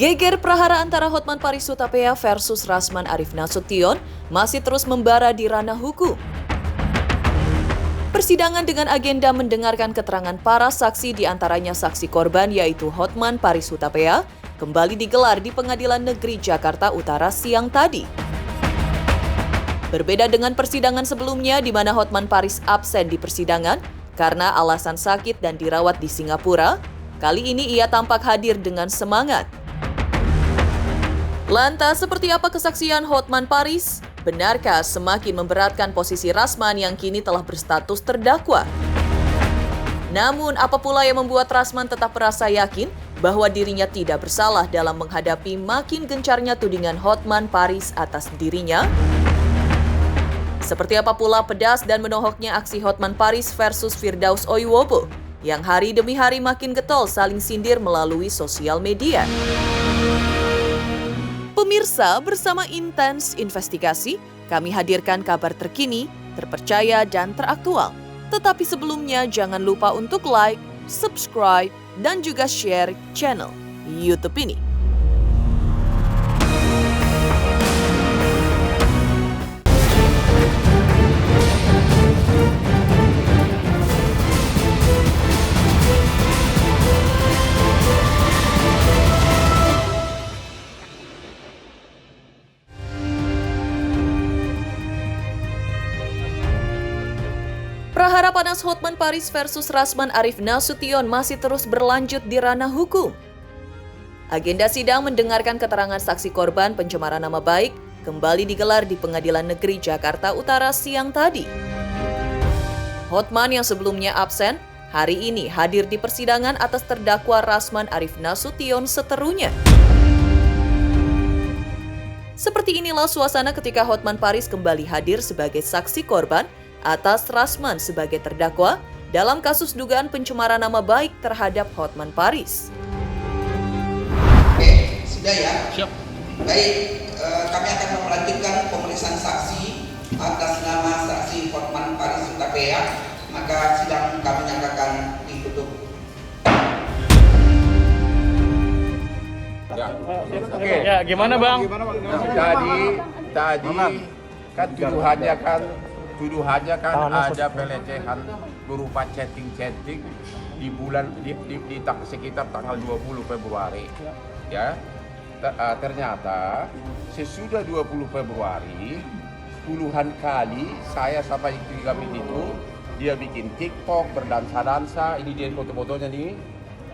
Geger prahara antara Hotman Paris Hutapea versus Rasman Arif Nasution masih terus membara di ranah hukum. Persidangan dengan agenda mendengarkan keterangan para saksi di antaranya saksi korban yaitu Hotman Paris Hutapea kembali digelar di Pengadilan Negeri Jakarta Utara siang tadi. Berbeda dengan persidangan sebelumnya di mana Hotman Paris absen di persidangan karena alasan sakit dan dirawat di Singapura, kali ini ia tampak hadir dengan semangat. Lantas, seperti apa kesaksian Hotman Paris? Benarkah semakin memberatkan posisi Rasman yang kini telah berstatus terdakwa? Namun, apa pula yang membuat Rasman tetap merasa yakin bahwa dirinya tidak bersalah dalam menghadapi makin gencarnya tudingan Hotman Paris atas dirinya? Seperti apa pula pedas dan menohoknya aksi Hotman Paris versus Firdaus Oiwobo yang hari demi hari makin getol saling sindir melalui sosial media? Pemirsa, bersama Intens Investigasi, kami hadirkan kabar terkini, terpercaya, dan teraktual. Tetapi sebelumnya jangan lupa untuk like, subscribe, dan juga share channel YouTube ini. Prahara panas Hotman Paris versus Rasman Arif Nasution masih terus berlanjut di ranah hukum. Agenda sidang mendengarkan keterangan saksi korban pencemaran nama baik kembali digelar di Pengadilan Negeri Jakarta Utara siang tadi. Hotman yang sebelumnya absen, hari ini hadir di persidangan atas terdakwa Rasman Arif Nasution seterunya. Seperti inilah suasana ketika Hotman Paris kembali hadir sebagai saksi korban atas Rasman sebagai terdakwa dalam kasus dugaan pencemaran nama baik terhadap Hotman Paris. Oke, sudah ya? Siap. Baik, kami akan melanjutkan pemeriksaan saksi atas nama saksi Hotman Paris Hutapea. Maka sidang kami nyatakan ditutup. Ya. Oke. Ya, gimana Bang? Tadi kan tuduhannya kan ada pelecehan berupa chatting di bulan sekitar tanggal 20 Februari. Ya. Ternyata sesudah 20 Februari puluhan kali saya sama istri kami itu dia bikin TikTok berdansa-dansa, ini dia foto-fotonya nih.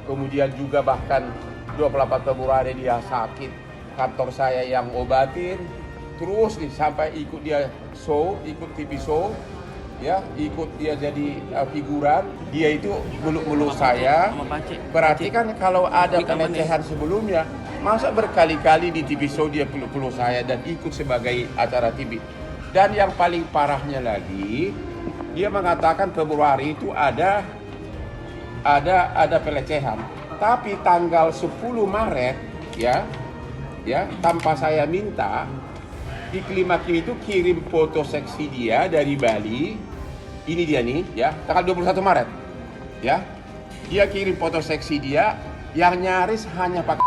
Kemudian juga bahkan 28 Februari dia sakit, kantor saya yang obatin. Terus nih sampai ikut dia show, ikut TV show, ya, ikut dia jadi figuran. Dia itu meluk-meluk saya. Berarti kan kalau ada pelecehan sebelumnya, masa berkali-kali di TV show dia peluk-peluk saya dan ikut sebagai acara TV. Dan yang paling parahnya lagi, dia mengatakan Februari itu ada pelecehan. Tapi tanggal 10 Maret, ya, tanpa saya minta, Iklim Hakim itu kirim foto seksi dia dari Bali. Ini dia nih, ya, tanggal 21 Maret. Ya. Dia kirim foto seksi dia yang nyaris hanya pakai.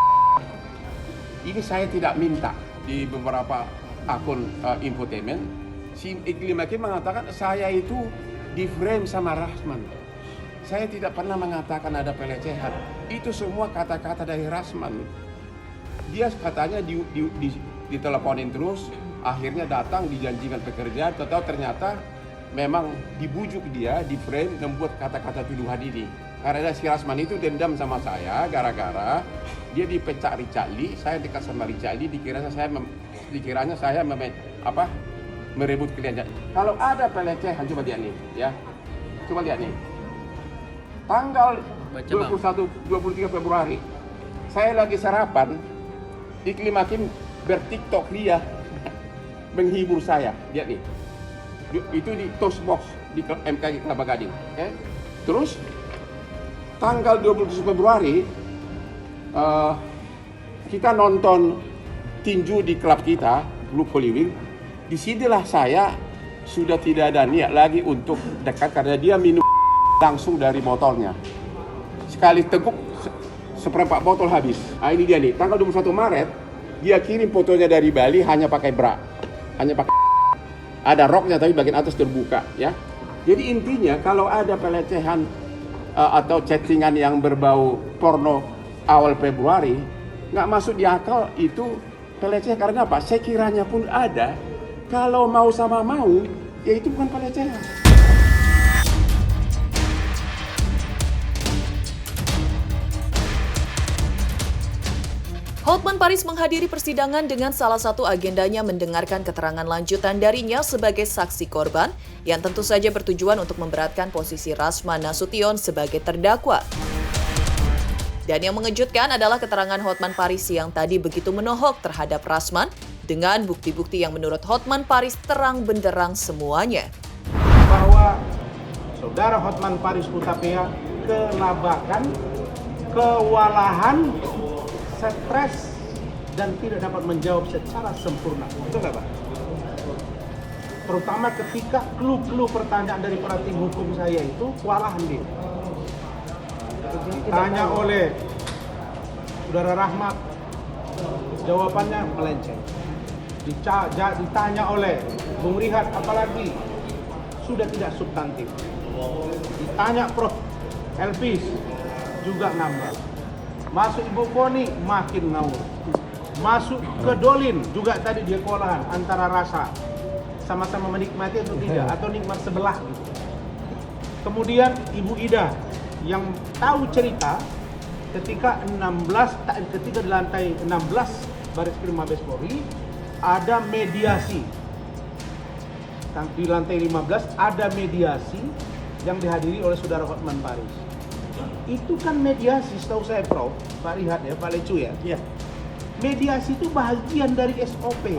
Ini saya tidak minta di beberapa akun infotainment. Si Iklim Hakim mengatakan saya itu di frame sama Rasman. Saya tidak pernah mengatakan ada pelecehan. Itu semua kata-kata dari Rasman. Dia katanya diteleponin terus. Akhirnya datang dijanjikan pekerjaan, ternyata memang dibujuk dia, di frame membuat kata-kata tuduhan ini. Karena si Rasman itu dendam sama saya, gara-gara dia dipecat Richard Lee, saya dekat sama Richard Lee, dikiranya saya merebut klien. Kalau ada pelecehan, coba lihat nih, ya, coba lihat nih. Tanggal 23 Februari, saya lagi sarapan, Iklim Hakim bertiktok dia. Menghibur saya, lihat nih, itu di Toast Box di MKG Kelapa Gading. Terus tanggal 27 Februari kita nonton tinju di klub kita, Blue Hollywood. Disinilah saya sudah tidak ada niat lagi untuk dekat karena dia minum langsung dari motornya. Sekali teguk seperempat botol habis. Nah ini dia nih, tanggal 21 Maret, dia kirim fotonya dari Bali hanya pakai bra. Hanya pakai ada roknya tapi bagian atas terbuka ya. Jadi intinya kalau ada pelecehan atau chattingan yang berbau porno awal Februari, nggak masuk di akal itu pelecehan. Karena apa? Sekiranya pun ada, kalau mau sama mau, ya itu bukan pelecehan. Hotman Paris menghadiri persidangan dengan salah satu agendanya mendengarkan keterangan lanjutan darinya sebagai saksi korban yang tentu saja bertujuan untuk memberatkan posisi Rasman Nasution sebagai terdakwa. Dan yang mengejutkan adalah keterangan Hotman Paris yang tadi begitu menohok terhadap Rasman dengan bukti-bukti yang menurut Hotman Paris terang benderang semuanya. Bahwa saudara Hotman Paris Hutapea kelabakan, kewalahan, stres, dan tidak dapat menjawab secara sempurna. Betul nggak, Pak? Terutama ketika clue-clue pertanyaan dari para tim hukum saya itu kewalahan dia. Tanya oleh Saudara Rahmat, jawabannya melenceng. Ditanya oleh Bung Rihat, apalagi sudah tidak substantif. Ditanya Prof. Elvis, juga ngambang. Masuk Ibu Koni, makin ngawur. Masuk ke Dolin, juga tadi dia kewalahan antara rasa sama-sama menikmati atau tidak, atau nikmat sebelah gitu. Kemudian Ibu Ida yang tahu cerita ketika di lantai 16 Bareskrim Mabes Polri ada mediasi. Di lantai 15 ada mediasi yang dihadiri oleh Saudara Hotman Paris. Itu kan mediasi, setahu saya Prof, Pak Rihat ya, Pak Lecu ya. Mediasi itu bagian dari SOP.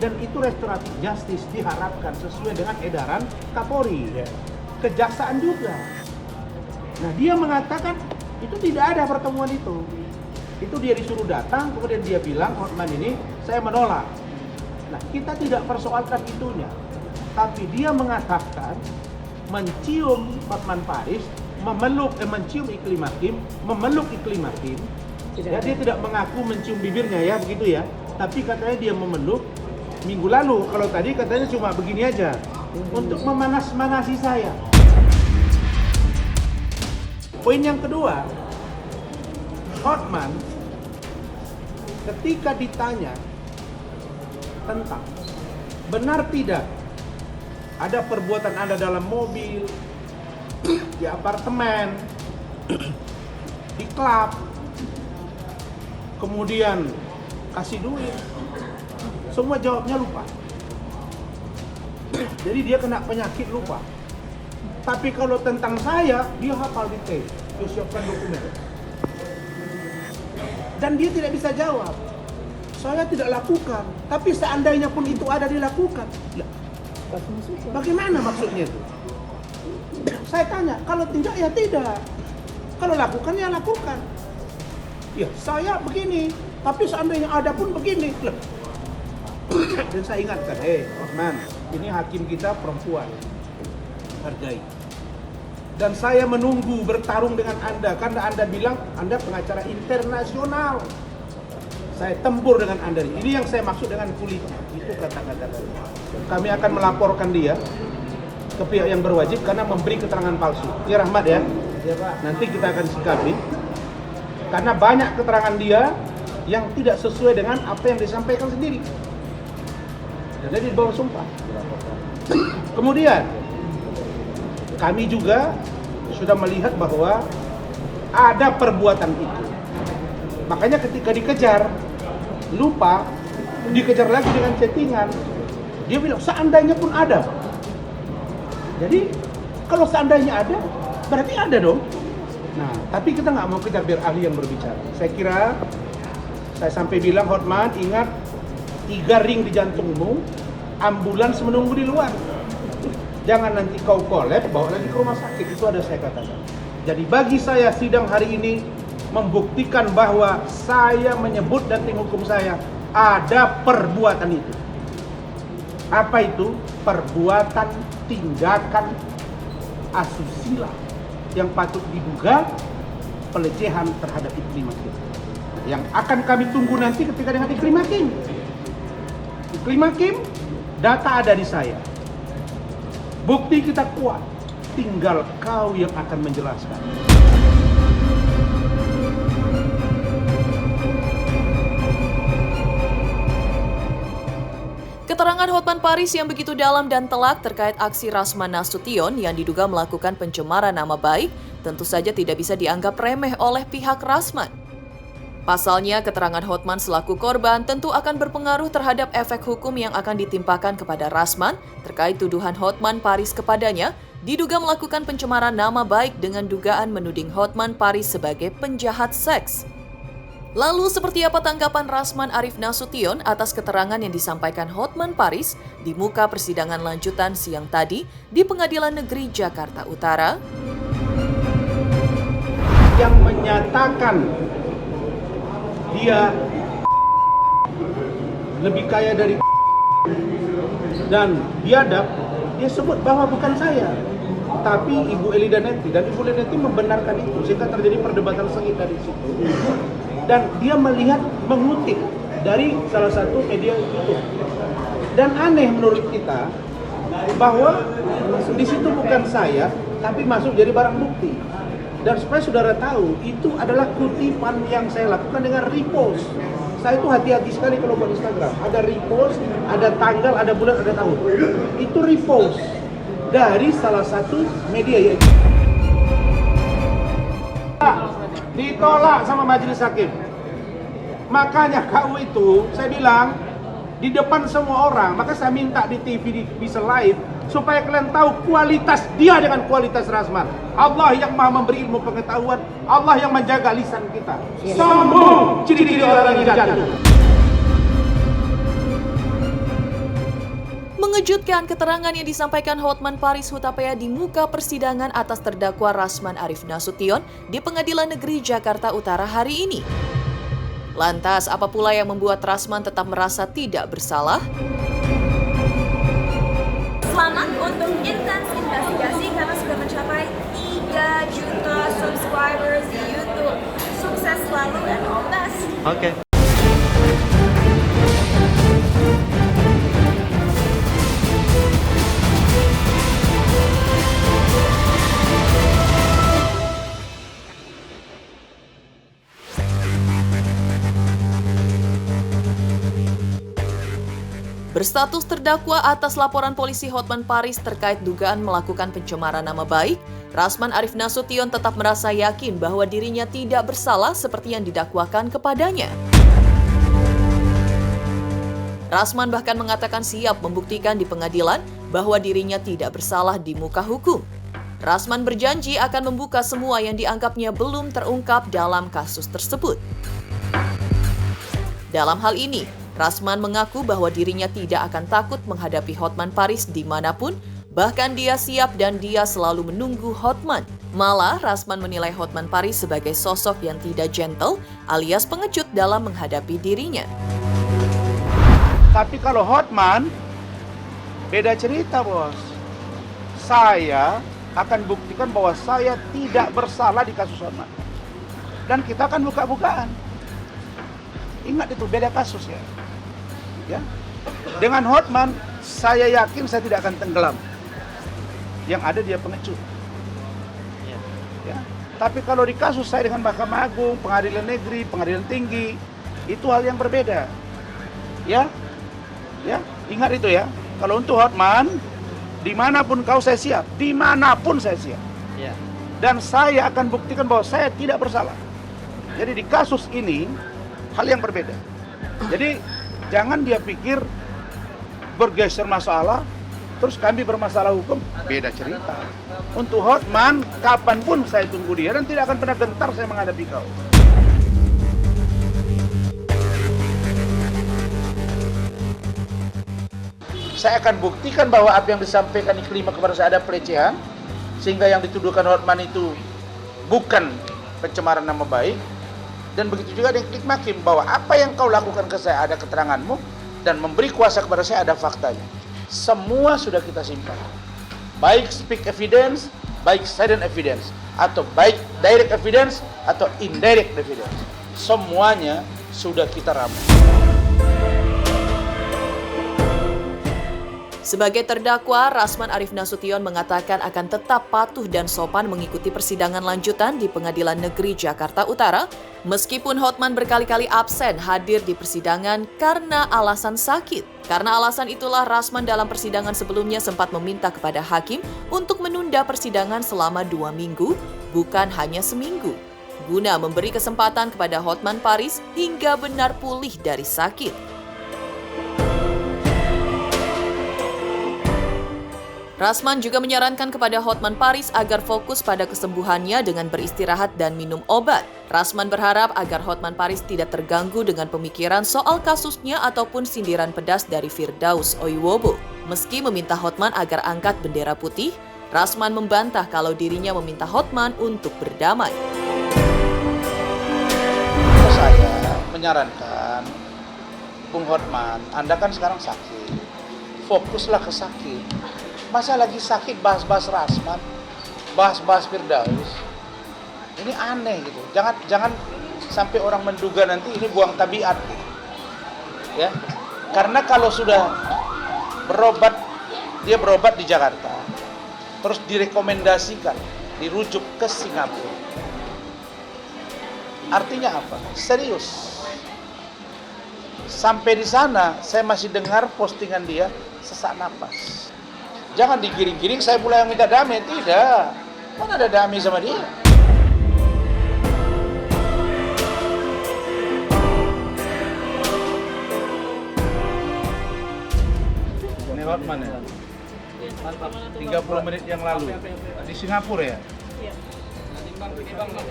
Dan itu restoratif justice diharapkan sesuai dengan edaran Kapolri. Kejaksaan juga. Nah, dia mengatakan itu tidak ada pertemuan itu. Itu dia disuruh datang, kemudian dia bilang, Hotman ini saya menolak. Nah, kita tidak persoalkan itunya. Tapi dia mengatakan mencium Hotman Paris, mencium Iklim Hakim, memeluk Iklim Hakim. Ya, dia tidak mengaku mencium bibirnya ya, begitu ya. Tapi katanya dia memeluk minggu lalu. Kalau tadi katanya cuma begini aja. Untuk memanas-manasi saya. Poin yang kedua, Hotman ketika ditanya tentang benar tidak ada perbuatan Anda dalam mobil, di apartemen, di klub, kemudian kasih duit, semua jawabnya lupa. Jadi dia kena penyakit lupa. Tapi kalau tentang saya, dia hafal detail, dia siapkan dokumen. Dan dia tidak bisa jawab. Saya tidak lakukan, tapi seandainya pun itu ada dilakukan. Bagaimana maksudnya itu? Saya tanya, kalau tidak ya tidak. Kalau lakukan ya lakukan. Ya saya begini, tapi seandainya ada pun begini. Dan saya ingatkan, Hotman, ini hakim kita perempuan, hargai. Dan saya menunggu bertarung dengan Anda, karena Anda bilang Anda pengacara internasional. Saya tempur dengan Anda. Ini yang saya maksud dengan kulitnya. Itu kata-kata. Kami akan melaporkan dia ke pihak yang berwajib karena memberi keterangan palsu. Ya Rahmat ya? Ya Pak. Nanti kita akan sikapi. Karena banyak keterangan dia yang tidak sesuai dengan apa yang disampaikan sendiri. Jadi di bawah sumpah. Kemudian kami juga sudah melihat bahwa ada perbuatan itu. Makanya ketika dikejar, lupa, dikejar lagi dengan chattingan. Dia bilang seandainya pun ada. Jadi kalau seandainya ada, berarti ada dong. Nah, tapi kita nggak mau kejar biar ahli yang berbicara. Saya kira saya sampai bilang, Hotman, ingat 3 ring di jantungmu, ambulans menunggu di luar. Jangan nanti kau kolab, bawa lagi ke rumah sakit. Itu ada saya katakan. Jadi bagi saya sidang hari ini membuktikan bahwa saya menyebut dan tim hukum saya ada perbuatan itu. Apa itu? Perbuatan tindakan asusila yang patut diduga pelecehan terhadap Iklim Hakim. Yang akan kami tunggu nanti ketika dengan Iklim Hakim. Iklim Hakim, data ada di saya. Bukti kita kuat, tinggal kau yang akan menjelaskan. Keterangan Hotman Paris yang begitu dalam dan telak terkait aksi Rasman Nasution yang diduga melakukan pencemaran nama baik tentu saja tidak bisa dianggap remeh oleh pihak Rasman. Pasalnya, keterangan Hotman selaku korban tentu akan berpengaruh terhadap efek hukum yang akan ditimpakan kepada Rasman terkait tuduhan Hotman Paris kepadanya diduga melakukan pencemaran nama baik dengan dugaan menuding Hotman Paris sebagai penjahat seks. Lalu seperti apa tanggapan Rasman Arif Nasution atas keterangan yang disampaikan Hotman Paris di muka persidangan lanjutan siang tadi di Pengadilan Negeri Jakarta Utara? Yang menyatakan dia lebih kaya dari dan biadab, dia sebut bahwa bukan saya, tapi Ibu Eli Danetti, dan Ibu Danetti membenarkan itu sehingga terjadi perdebatan sengit dari situ. Dan dia melihat mengutip dari salah satu media YouTube. Dan aneh menurut kita bahwa di situ bukan saya, tapi masuk jadi barang bukti. Dan supaya saudara tahu, itu adalah kutipan yang saya lakukan dengan repost. Saya itu hati-hati sekali kalau buat Instagram. Ada repost, ada tanggal, ada bulan, ada tahun. Itu repost dari salah satu media yaitu. Ditolak sama majelis hakim. Makanya KU itu, saya bilang, di depan semua orang, maka saya minta di TV bisa live, supaya kalian tahu kualitas dia dengan kualitas Rasman. Allah yang maha memberi ilmu pengetahuan, Allah yang menjaga lisan kita. Sombong, ciri-ciri orang yang jatuh. Mengejutkan keterangan yang disampaikan Hotman Paris Hutapea di muka persidangan atas terdakwa Rasman Arif Nasution di Pengadilan Negeri Jakarta Utara hari ini. Lantas, apa pula yang membuat Rasman tetap merasa tidak bersalah? Selamat untuk Intens Investigasi karena sudah mencapai 3 juta subscribers di YouTube. Sukses selalu and all the best. Oke. Berstatus terdakwa atas laporan polisi Hotman Paris terkait dugaan melakukan pencemaran nama baik, Rasman Arif Nasution tetap merasa yakin bahwa dirinya tidak bersalah seperti yang didakwakan kepadanya. Rasman bahkan mengatakan siap membuktikan di pengadilan bahwa dirinya tidak bersalah di muka hukum. Rasman berjanji akan membuka semua yang dianggapnya belum terungkap dalam kasus tersebut. Dalam hal ini, Rasman mengaku bahwa dirinya tidak akan takut menghadapi Hotman Paris dimanapun, bahkan dia siap dan dia selalu menunggu Hotman. Malah, Rasman menilai Hotman Paris sebagai sosok yang tidak gentle alias pengecut dalam menghadapi dirinya. Tapi kalau Hotman, beda cerita bos. Saya akan buktikan bahwa saya tidak bersalah di kasus Hotman. Dan kita akan buka-bukaan. Ingat itu, beda kasus ya. Ya. Dengan Hotman, saya yakin saya tidak akan tenggelam. Yang ada dia pengecut. Ya. Tapi kalau di kasus saya dengan Mahkamah Agung, Pengadilan Negeri, Pengadilan Tinggi, itu hal yang berbeda. Ya, ingat itu ya. Kalau untuk Hotman, dimanapun kau saya siap, dimanapun saya siap. Ya. Dan saya akan buktikan bahwa saya tidak bersalah. Jadi di kasus ini hal yang berbeda. Jadi jangan dia pikir bergeser masalah, terus kami bermasalah hukum, beda cerita. Untuk Hotman, kapanpun saya tunggu dia dan tidak akan pernah gentar saya menghadapi kau. Saya akan buktikan bahwa apa yang disampaikan Iklim kepada saya ada pelecehan, sehingga yang dituduhkan Hotman itu bukan pencemaran nama baik. Dan begitu juga dengan Iklim Hakim, bahwa apa yang kau lakukan ke saya ada keteranganmu dan memberi kuasa kepada saya ada faktanya. Semua sudah kita simpan. Baik speak evidence baik silent evidence atau baik direct evidence atau indirect evidence, semuanya sudah kita ramu. Sebagai terdakwa, Rasman Arif Nasution mengatakan akan tetap patuh dan sopan mengikuti persidangan lanjutan di Pengadilan Negeri Jakarta Utara, meskipun Hotman berkali-kali absen hadir di persidangan karena alasan sakit. Karena alasan itulah Rasman dalam persidangan sebelumnya sempat meminta kepada hakim untuk menunda persidangan selama 2 minggu, bukan hanya seminggu, guna memberi kesempatan kepada Hotman Paris hingga benar pulih dari sakit. Rasman juga menyarankan kepada Hotman Paris agar fokus pada kesembuhannya dengan beristirahat dan minum obat. Rasman berharap agar Hotman Paris tidak terganggu dengan pemikiran soal kasusnya ataupun sindiran pedas dari Firdaus Oiwobo. Meski meminta Hotman agar angkat bendera putih, Rasman membantah kalau dirinya meminta Hotman untuk berdamai. Saya menyarankan, Bung Hotman, Anda kan sekarang sakit, fokuslah ke sakit. Masa lagi sakit bahas-bahas Rasman, bahas-bahas Firdaus. Ini aneh gitu. Jangan sampai orang menduga nanti ini buang tabiat gitu. Ya. Karena kalau sudah dia berobat di Jakarta, terus direkomendasikan dirujuk ke Singapura. Artinya apa? Serius. Sampai di sana saya masih dengar postingan dia sesak napas. Jangan digiring-giring saya pula yang minta damai. Tidak. Mana ada damai sama dia? Ini Hotman ya? 30 menit yang lalu. Di Singapura ya? Iya.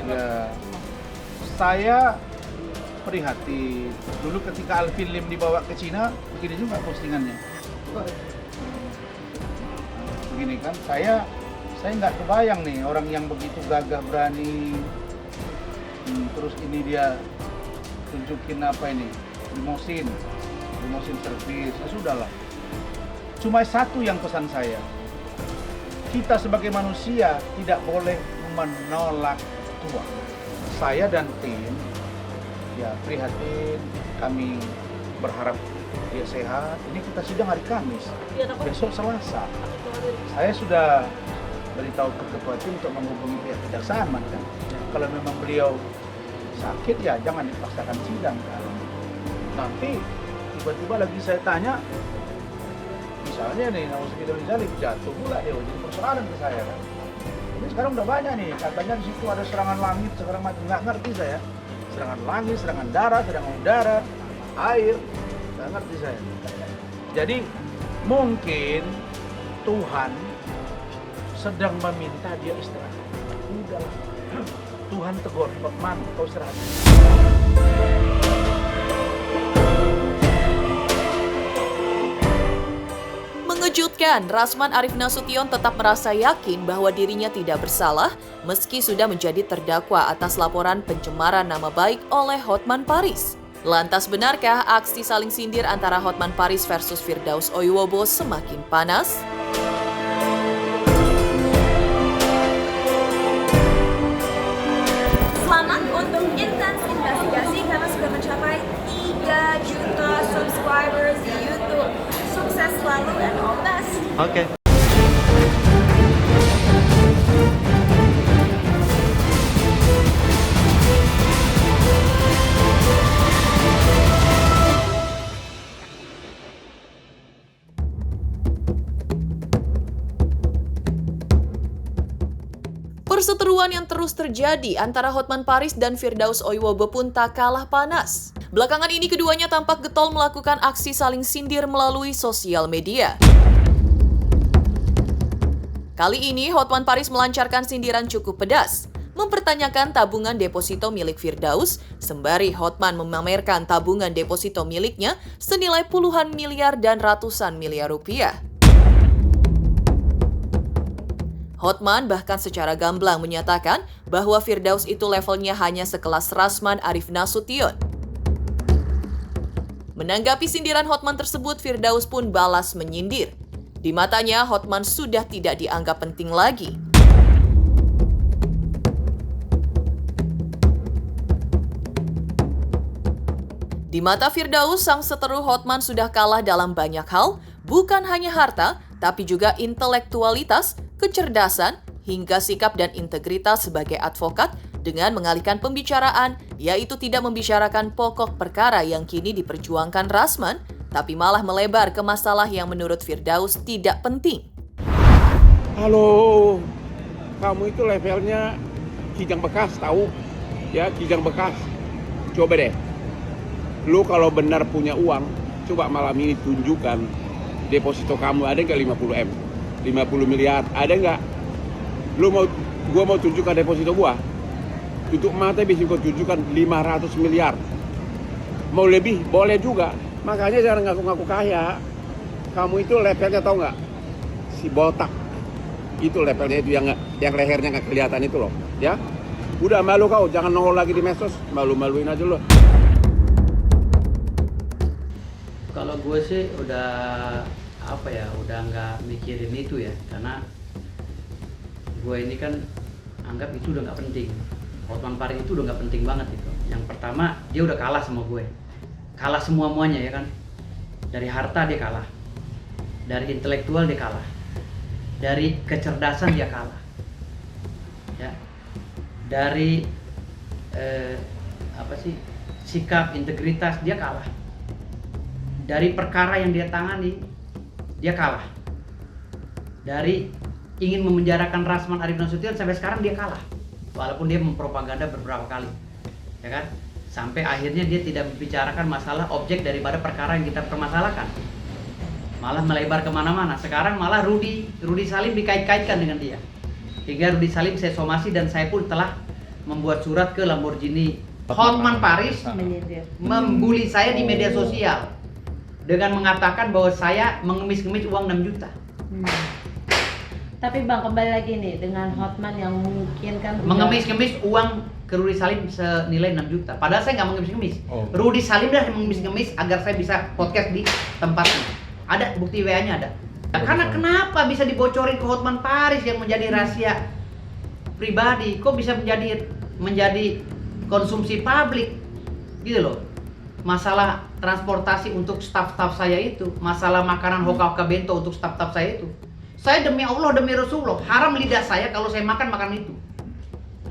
Ya. Saya prihatin. Dulu ketika Alvin Lim dibawa ke Cina, begini juga postingannya. Begini kan, saya nggak kebayang nih orang yang begitu gagah berani, terus ini dia tunjukin apa ini, limosin servis, ya sudahlah. Cuma satu yang pesan saya, kita sebagai manusia tidak boleh menolak Tuhan. Saya dan tim, ya prihatin, kami berharap dia sehat. Ini kita sidang hari Kamis, besok Selasa. Saya sudah beritahu ke ketua tim untuk menghubungi pihak kejaksaan, kan. Kalau memang beliau sakit ya jangan dipaksakan sidang kan. Nanti tiba-tiba lagi saya tanya, misalnya nih, nauzubillah jatuh pula dia jadi persoalan ke saya kan. Ini sekarang udah banyak nih, katanya di situ ada serangan langit, sekarang macam nggak ngerti saya. Serangan langit, serangan darat, serangan udara, air, nggak ngerti saya. Jadi mungkin Tuhan sedang meminta dia istirahat. Udahlah, Tuhan tegur, Hotman, kau istirahat. Mengejutkan, Rasman Arif Nasution tetap merasa yakin bahwa dirinya tidak bersalah meski sudah menjadi terdakwa atas laporan pencemaran nama baik oleh Hotman Paris. Lantas benarkah aksi saling sindir antara Hotman Paris versus Firdaus Oiwobo semakin panas? Selamat untuk Intens Investigasi karena sudah mencapai 3 juta subscribers di YouTube. Sukses selalu and all the best. Oke. Perseteruan yang terus terjadi antara Hotman Paris dan Firdaus Oiwobo pun tak kalah panas. Belakangan ini keduanya tampak getol melakukan aksi saling sindir melalui sosial media. Kali ini Hotman Paris melancarkan sindiran cukup pedas, mempertanyakan tabungan deposito milik Firdaus, sembari Hotman memamerkan tabungan deposito miliknya senilai puluhan miliar dan ratusan miliar rupiah. Hotman bahkan secara gamblang menyatakan bahwa Firdaus itu levelnya hanya sekelas Rasman Arif Nasution. Menanggapi sindiran Hotman tersebut, Firdaus pun balas menyindir. Di matanya, Hotman sudah tidak dianggap penting lagi. Di mata Firdaus, sang seteru Hotman sudah kalah dalam banyak hal, bukan hanya harta, tapi juga intelektualitas, kecerdasan, hingga sikap dan integritas sebagai advokat dengan mengalihkan pembicaraan, yaitu tidak membicarakan pokok perkara yang kini diperjuangkan Rasman, tapi malah melebar ke masalah yang menurut Firdaus tidak penting. Halo, kamu itu levelnya Kijang Bekas tahu? Ya, Kijang Bekas. Coba deh, lu kalau benar punya uang, coba malam ini tunjukkan deposito kamu. Ada nggak 50 M? 50 miliar, ada nggak? Gua mau tunjukkan deposito gua. Tutup mata bisa gua tunjukkan 500 miliar. Mau lebih, boleh juga. Makanya jangan ngaku-ngaku kaya. Kamu itu levelnya tahu nggak? Si botak. Itu levelnya itu yang lehernya nggak kelihatan itu loh, ya. Udah malu kau, jangan nongol lagi di medsos, malu-maluin aja lo. Kalau gue sih udah udah nggak mikirin itu ya, karena gue ini kan anggap itu udah nggak penting. Hotman Paris itu udah nggak penting banget itu. Yang pertama dia udah kalah sama gue, kalah semua-muanya ya kan. Dari harta dia kalah, dari intelektual dia kalah, dari kecerdasan dia kalah, ya. Dari sikap integritas dia kalah, dari perkara yang dia tangani dia kalah, dari ingin memenjarakan Rasman Arif Nasution sampai sekarang dia kalah, walaupun dia mempropaganda beberapa kali, ya kan, sampai akhirnya dia tidak membicarakan masalah objek daripada perkara yang kita permasalahkan, malah melebar kemana-mana. Sekarang malah Rudy Salim dikait-kaitkan dengan dia. Hingga Rudy Salim saya somasi dan saya pun telah membuat surat ke Lamborghini. Hotman Paris membuli saya di media sosial dengan mengatakan bahwa saya mengemis-ngemis uang 6 juta. Tapi Bang, kembali lagi nih dengan Hotman yang mungkin kan mengemis-ngemis uang ke Rudy Salim senilai 6 juta. Padahal saya nggak mengemis-ngemis. Rudy Salim dah yang mengemis-ngemis agar saya bisa podcast di tempatnya. Ada bukti WA-nya ada. Karena kenapa bisa dibocorin ke Hotman Paris yang menjadi rahasia pribadi? Kok bisa menjadi konsumsi publik? Gitu loh. Masalah transportasi untuk staf-staf saya itu, masalah makanan hoka-hoka bento untuk staf-staf saya itu. Saya demi Allah, demi Rasulullah, haram lidah saya kalau saya makan itu.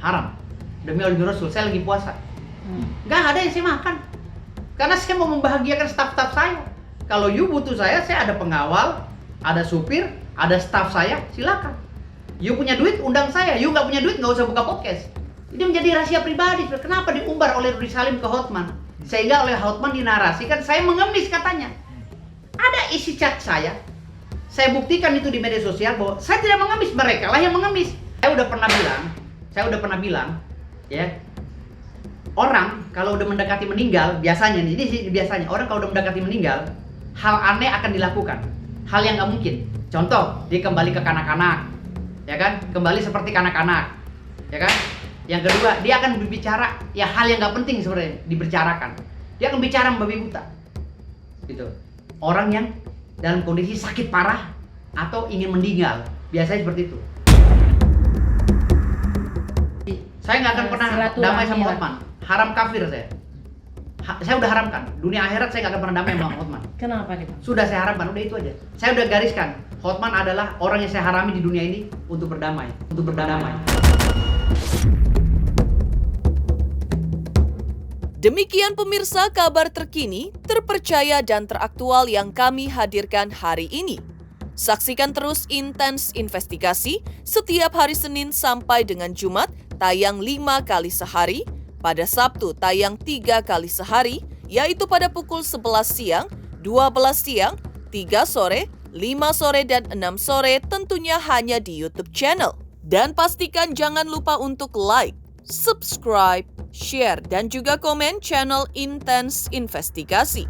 Haram. Demi Allah, demi Rasul, saya lagi puasa. Nggak ada yang saya makan. Karena saya mau membahagiakan staf-staf saya. Kalau you butuh saya ada pengawal, ada supir, ada staf saya, silakan. You punya duit, undang saya. You nggak punya duit, nggak usah buka podcast. Ini menjadi rahasia pribadi. Kenapa diumbar oleh Rudy Salim ke Hotman? Sehingga oleh Hotman dinarasikan saya mengemis katanya. Ada isi chat saya buktikan itu di media sosial bahwa saya tidak mengemis, mereka lah yang mengemis. Saya udah pernah bilang, ya. Orang kalau udah mendekati meninggal, biasanya orang kalau udah mendekati meninggal, hal aneh akan dilakukan, hal yang nggak mungkin. Contoh, dia kembali ke kanak-kanak, ya kan? Kembali seperti kanak-kanak, ya kan? Yang kedua, dia akan berbicara ya hal yang nggak penting sebenarnya dibicarakan. Dia akan bicara membabi buta, gitu. Orang yang dalam kondisi sakit parah atau ingin meninggal, biasanya seperti itu. Saya nggak akan pernah damai sama Hotman. Haram kafir saya. Saya udah haramkan. Dunia akhirat saya nggak akan pernah damai sama Hotman. Kenapa nih? Sudah saya haramkan, udah itu aja. Saya udah gariskan. Hotman adalah orang yang saya harami di dunia ini untuk berdamai. Demikian pemirsa kabar terkini, terpercaya dan teraktual yang kami hadirkan hari ini. Saksikan terus Intens Investigasi setiap hari Senin sampai dengan Jumat tayang 5 kali sehari, pada Sabtu tayang 3 kali sehari, yaitu pada pukul 11 siang, 12 siang, 3 sore, 5 sore, dan 6 sore tentunya hanya di YouTube channel. Dan pastikan jangan lupa untuk like, subscribe, share, dan juga komen channel Intens Investigasi.